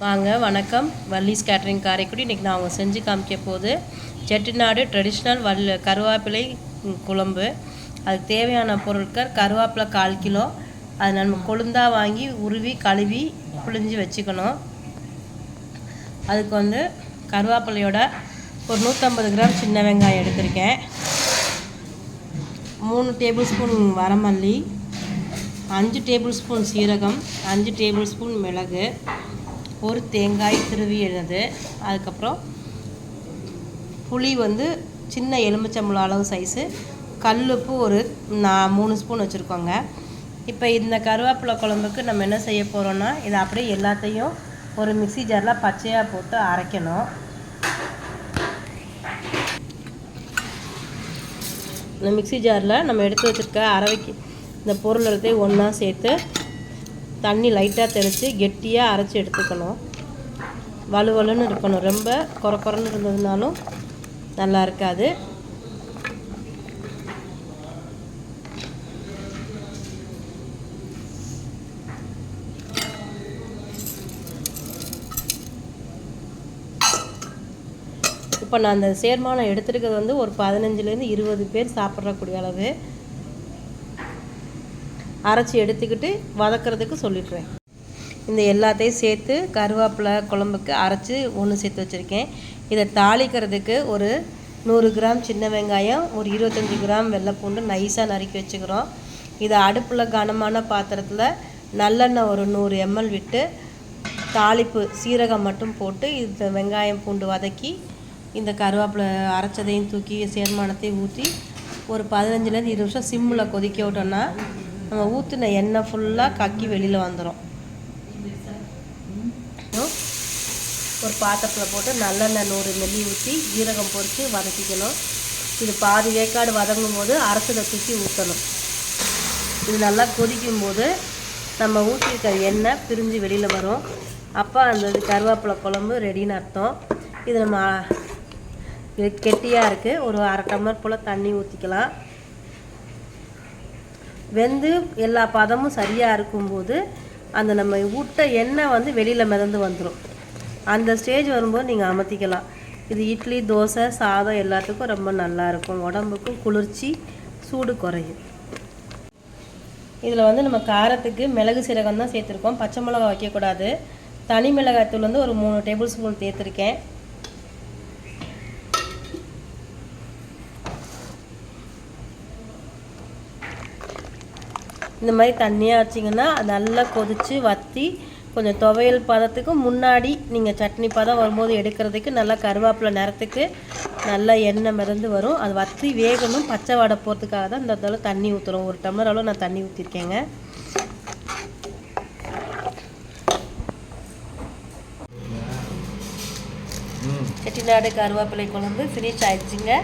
வாங்க வணக்கம். வள்ளிஸ் கேட்ரிங் காரைக்குடி. இன்றைக்கி நான் அவங்க செஞ்சு காமிக்க போது செட்டிநாடு ட்ரெடிஷ்னல் கருவேப்பிலை குழம்பு. அதுக்கு தேவையான பொருட்கள் கருவேப்பிலை 1/4 கிலோ. அது நம்ம கொழுந்தாக வாங்கி உருவி கழுவி புழிஞ்சு வச்சுக்கணும். அதுக்கு கருவேப்பிலையோட ஒரு 150 கிராம் சின்ன வெங்காயம் எடுத்திருக்கேன். 3 டேபிள் ஸ்பூன் வரமல்லி, 5 டேபிள் ஸ்பூன் சீரகம், 5 டேபிள் ஸ்பூன் மிளகு, ஒரு தேங்காய் திருவியது. அதுக்கப்புறம் புளி சின்ன எலுமிச்சம்பழம் அளவு சைஸு, கல்லுப்பு ஒரு 3 ஸ்பூன் வச்சுருக்கோங்க. இப்போ இந்த கருவேப்பிலை குழம்புக்கு நம்ம என்ன செய்ய போகிறோன்னா, இதை அப்படியே எல்லாத்தையும் ஒரு மிக்ஸி ஜாரில் பச்சையாக போட்டு அரைக்கணும். இந்த மிக்ஸி ஜாரில் நம்ம எடுத்து வச்சுருக்க அரைவைக்கு இந்த பொருள் எல்லாத்தையும் ஒன்றா சேர்த்து தண்ணி லைட்டாக தெளித்து கெட்டியாக அரைச்சி எடுத்துக்கணும். வலுவலுன்னு இருக்கணும். ரொம்ப குறன்னு இருந்ததுனாலும் நல்லா இருக்காது. இப்போ நான் அந்த சேர்மானம் எடுத்துருக்கிறது ஒரு 15லேருந்து 20 பேர் சாப்பிட்றக்கூடிய அளவு அரைச்சி எடுத்துக்கிட்டு வதக்கிறதுக்கு சொல்லிடுறேன். இந்த எல்லாத்தையும் சேர்த்து கருவேப்பிலை குழம்புக்கு அரைச்சி ஒன்று சேர்த்து வச்சுருக்கேன். இதை தாளிக்கிறதுக்கு ஒரு 100 கிராம் சின்ன வெங்காயம், ஒரு 25 கிராம் வெள்ளைப்பூண்டு நைஸாக நறுக்கி வச்சுக்கிறோம். இதை அடுப்பில் கனமான பாத்திரத்தில் நல்லெண்ணெய் ஒரு 100 ml விட்டு தாளிப்பு சீரகம் மட்டும் போட்டு இந்த வெங்காயம் பூண்டு வதக்கி இந்த கருவேப்பிலை அரைச்சதையும் தூக்கி சேர்மானத்தையும் ஊற்றி ஒரு 15லேருந்து 20 நிமிஷம் சிம்மில் கொதிக்க விட்டோன்னா நம்ம ஊற்றின எண்ணெய் ஃபுல்லாக கக்கி வெளியில் வந்துடும். ஒரு பாத்திரத்தில் போட்டு நல்லெண்ணெய் 100 மில்லி ஊற்றி ஜீரகம் பொரித்து வதக்கிக்கணும். இது பாதி வேக்காடு வதங்கும் போது அரைச்சதை தூக்கி ஊற்றணும். இது நல்லா கொதிக்கும் போது நம்ம ஊற்றிருக்கிற எண்ணெய் பிரிஞ்சு வெளியில் வரும். அப்போ அந்த கருவேப்பிலை குழம்பு ரெடின்னு அர்த்தம். இது நம்ம இது கெட்டியாக இருக்குது. ஒரு அரை டம்ளர் போல் தண்ணி ஊற்றிக்கலாம். வெந்து எல்லா பதமும் சரியாக இருக்கும்போது அந்த நம்ம விட்ட எண்ணெய் வெளியில் மிதந்து வந்துடும். அந்த ஸ்டேஜ் வரும்போது நீங்கள் அமர்த்திக்கலாம். இது இட்லி, தோசை, சாதம் எல்லாத்துக்கும் ரொம்ப நல்லாயிருக்கும். உடம்புக்கும் குளிர்ச்சி, சூடு குறையும். இதில் நம்ம காரத்துக்கு மிளகு சீரகம் தான் சேர்த்துருக்கோம். பச்சை மிளகா வைக்கக்கூடாது. தனி மிளகாய்த்தூள் ஒரு 3 டேபிள் ஸ்பூன் சேர்த்துருக்கேன். இந்த மாதிரி தண்ணியாக வச்சிங்கன்னா நல்லா கொதித்து வற்றி கொஞ்சம் துவையல் பதத்துக்கு முன்னாடி நீங்கள் சட்னி பதம் வரும்போது எடுக்கிறதுக்கு நல்லா கருவேப்பிலை நேரத்துக்கு நல்லா எண்ணெய் மிதந்து வரும். அது வற்றி வேகணும். பச்சை வாடை போகிறதுக்காக தான் இந்த அளவு தண்ணி ஊற்றுறோம். 1 டம்ளர் அளவு நான் தண்ணி ஊற்றிருக்கேங்க. செட்டிநாடு கருவேப்பிலை குழம்பு ஃபினிஷ் ஆயிடுச்சுங்க.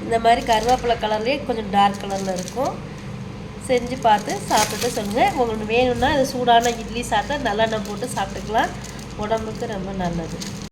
இந்த மாதிரி கருவேப்பிலை கலர்லேயே கொஞ்சம் டார்க் கலரில் இருக்கும். செஞ்சு பார்த்து சாப்பிட்டுட்டு சொல்லுங்கள். உங்களுக்கு வேணும்னா அது சூடான இட்லி சாப்பிட்டா நல்லெண்ணெய் போட்டு சாப்பிட்டுக்கலாம். உடம்புக்கு ரொம்ப நல்லது.